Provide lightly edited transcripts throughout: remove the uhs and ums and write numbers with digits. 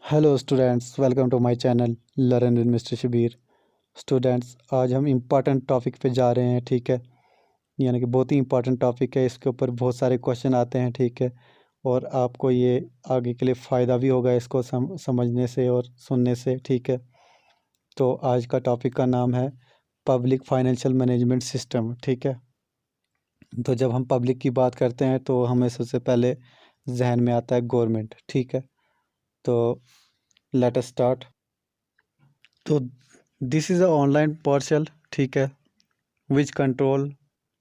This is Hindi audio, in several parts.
Hello students, welcome to my channel learn with mister Shabir. Students, आज हम इम्पॉर्टेंट टॉपिक पे जा रहे हैं। ठीक है, यानी कि बहुत ही इम्पॉर्टेंट टॉपिक है। इसके ऊपर बहुत सारे क्वेश्चन आते हैं। ठीक है, और आपको ये आगे के लिए फ़ायदा भी होगा इसको समझने से और सुनने से। ठीक है, तो आज का टॉपिक का नाम है पब्लिक फाइनेंशियल मैनेजमेंट सिस्टम। ठीक है, तो जब हम पब्लिक की बात करते हैं तो हमें सबसे पहले जहन में आता है गवर्नमेंट। ठीक है, तो लेट अस स्टार्ट। तो this is a online portal. ठीक है, which control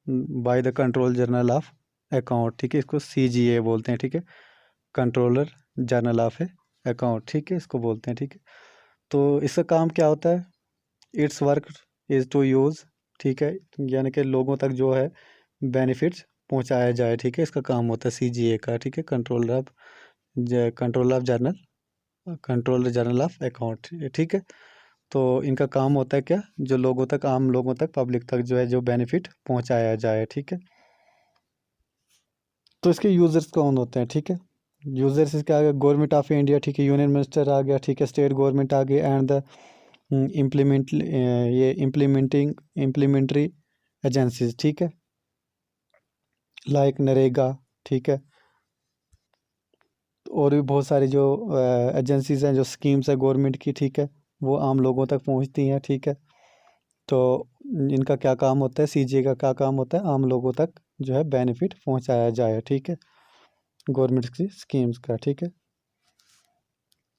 by the control general of account. ठीक है, इसको CGA बोलते हैं। ठीक है, कंट्रोलर जनरल ऑफ अकाउंट। ठीक है, इसको बोलते हैं। ठीक है, तो इसका काम क्या होता है? Its work is to use. ठीक है, यानी कि लोगों तक जो है बेनिफिट्स पहुंचाया जाए। ठीक है, इसका काम होता है CGA का। ठीक है, control of general of account. ठीक है, तो इनका काम होता है क्या? जो लोगों तक, आम लोगों तक, पब्लिक तक जो है जो बेनिफिट पहुंचाया जाए। ठीक है, तो इसके यूज़र्स कौन होते हैं? ठीक है, यूज़र्स इसके आगे गवर्नमेंट ऑफ इंडिया। ठीक है, यूनियन मिनिस्टर आ गया। ठीक है, स्टेट गवर्नमेंट आ गई एंड द इम्प्लीमेंटरी एजेंसीज। ठीक है, लाइक नरेगा। ठीक है, और भी बहुत सारी जो एजेंसीज हैं, जो स्कीम्स है गवर्नमेंट की। ठीक है, वो आम लोगों तक पहुंचती हैं। ठीक है, तो इनका क्या काम होता है? CGA का क्या काम होता है? आम लोगों तक जो है बेनिफिट पहुंचाया जाए। ठीक है, गवर्नमेंट की स्कीम्स का। ठीक है,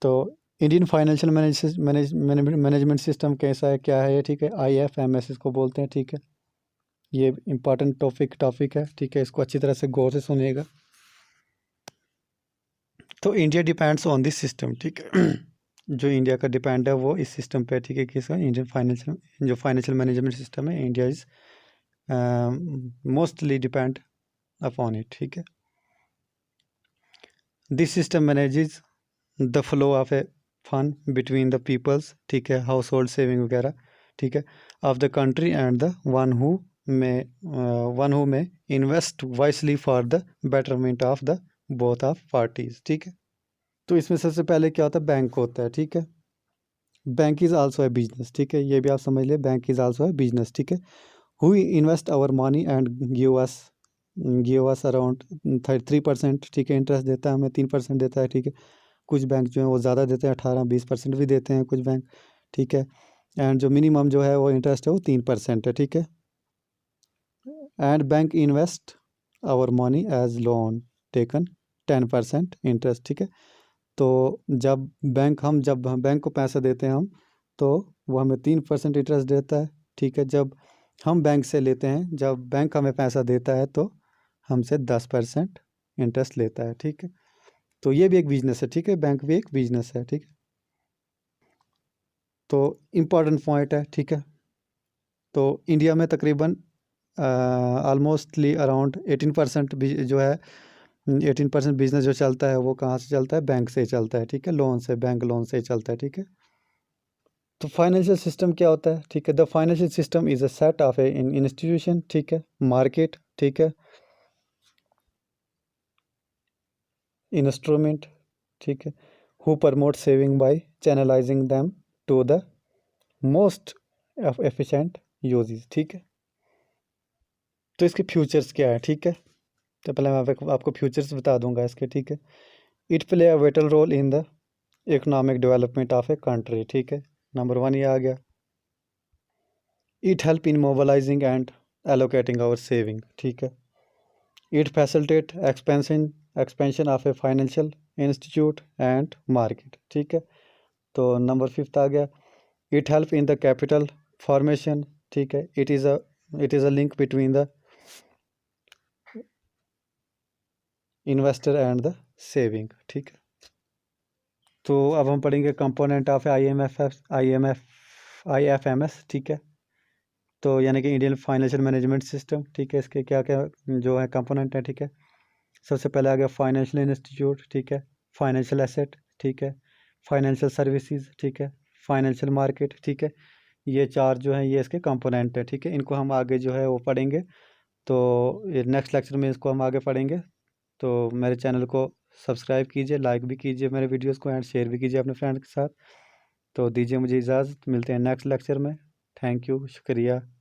तो इंडियन फाइनेंशियल मैनेजमेंट सिस्टम कैसा है, क्या है ये? ठीक है, IFMS इसको बोलते हैं। ठीक है, ये इंपॉर्टेंट टॉपिक है। ठीक है, इसको अच्छी तरह से गौर से सुनिएगा। तो India depends on this system. ठीक है, जो इंडिया का डिपेंड है वो इस सिस्टम पे। ठीक है, किसका? इंडियन फाइनेंशियल, जो फाइनेंशियल मैनेजमेंट सिस्टम है, India is mostly depend upon it. ठीक है, this system manages the flow of a fund between the peoples. ठीक है, हाउस होल्ड सेविंग वगैरह। ठीक है, of the country and the one who में invest wisely for the betterment of the both of parties. ठीक है, तो इसमें सबसे पहले क्या होता है? बैंक होता है। ठीक है, bank is also a business. ठीक है, ये भी आप समझ ले, bank is also a business. ठीक है, who invest our money and give us around 3%। ठीक है, इंटरेस्ट देता है हमें, 3% देता है। ठीक है, कुछ बैंक जो है वो ज़्यादा देते हैं, 18-20% भी देते हैं कुछ बैंक। ठीक है, एंड जो मिनिमम जो है वो इंटरेस्ट है वो 3% है। ठीक है, and bank invest our money as loan taken 10% interest. ठीक है, तो जब बैंक को पैसा देते हैं हम, तो वो हमें 3% इंटरेस्ट देता है। ठीक है, जब हम बैंक से लेते हैं, जब बैंक हमें पैसा देता है तो हमसे 10% इंटरेस्ट लेता है। ठीक है, तो ये भी एक बिजनेस है। ठीक है, बैंक भी एक बिजनेस है। ठीक है, तो इम्पॉर्टेंट पॉइंट है। ठीक है, तो इंडिया में तकरीबन ऑलमोस्टली अराउंड 18% जो है, 18% बिजनेस जो चलता है वो कहाँ से चलता है? बैंक से ही चलता है। ठीक है, लोन से, बैंक लोन से ही चलता है। ठीक है, तो फाइनेंशियल सिस्टम क्या होता है? ठीक है, the financial system is a set of a institution. ठीक है, मार्केट। ठीक है, इंस्ट्रूमेंट। ठीक है, who promote saving by channelising them to the most efficient uses. ठीक है, तो इसके फ्यूचर्स क्या है? ठीक है, तो पहले मैं आपको फ्यूचर्स बता दूंगा इसके। ठीक है, it play a vital role in the economic development of a country. ठीक है, नंबर 1 ये आ गया। It help in mobilising and allocating our saving. ठीक है, it facilitate expansion of a financial institute and market. ठीक है, तो नंबर 5 आ गया। It help in the capital formation. ठीक है, it is a link between the investor and the saving. ठीक है, तो अब हम पढ़ेंगे कंपोनेंट ऑफ IFMS। ठीक है, तो यानी कि इंडियन फाइनेंशियल मैनेजमेंट सिस्टम। ठीक है, इसके क्या क्या जो है कंपोनेंट है? ठीक है, सबसे पहले आ गया फाइनेंशियल इंस्टीट्यूट। ठीक है, फाइनेंशियल एसेट। ठीक है, फाइनेंशियल सर्विसेज। ठीक है, फाइनेंशियल मार्केट। ठीक है, ये 4 जो है ये इसके कंपोनेंट है। ठीक है, इनको हम आगे जो है वो पढ़ेंगे, तो ये नेक्स्ट लेक्चर में इसको हम आगे पढ़ेंगे। तो मेरे चैनल को सब्सक्राइब कीजिए, लाइक भी कीजिए मेरे वीडियोज़ को एंड शेयर भी कीजिए अपने फ्रेंड के साथ। तो दीजिए मुझे इजाज़त, मिलते हैं नेक्स्ट लेक्चर में। थैंक यू, शुक्रिया।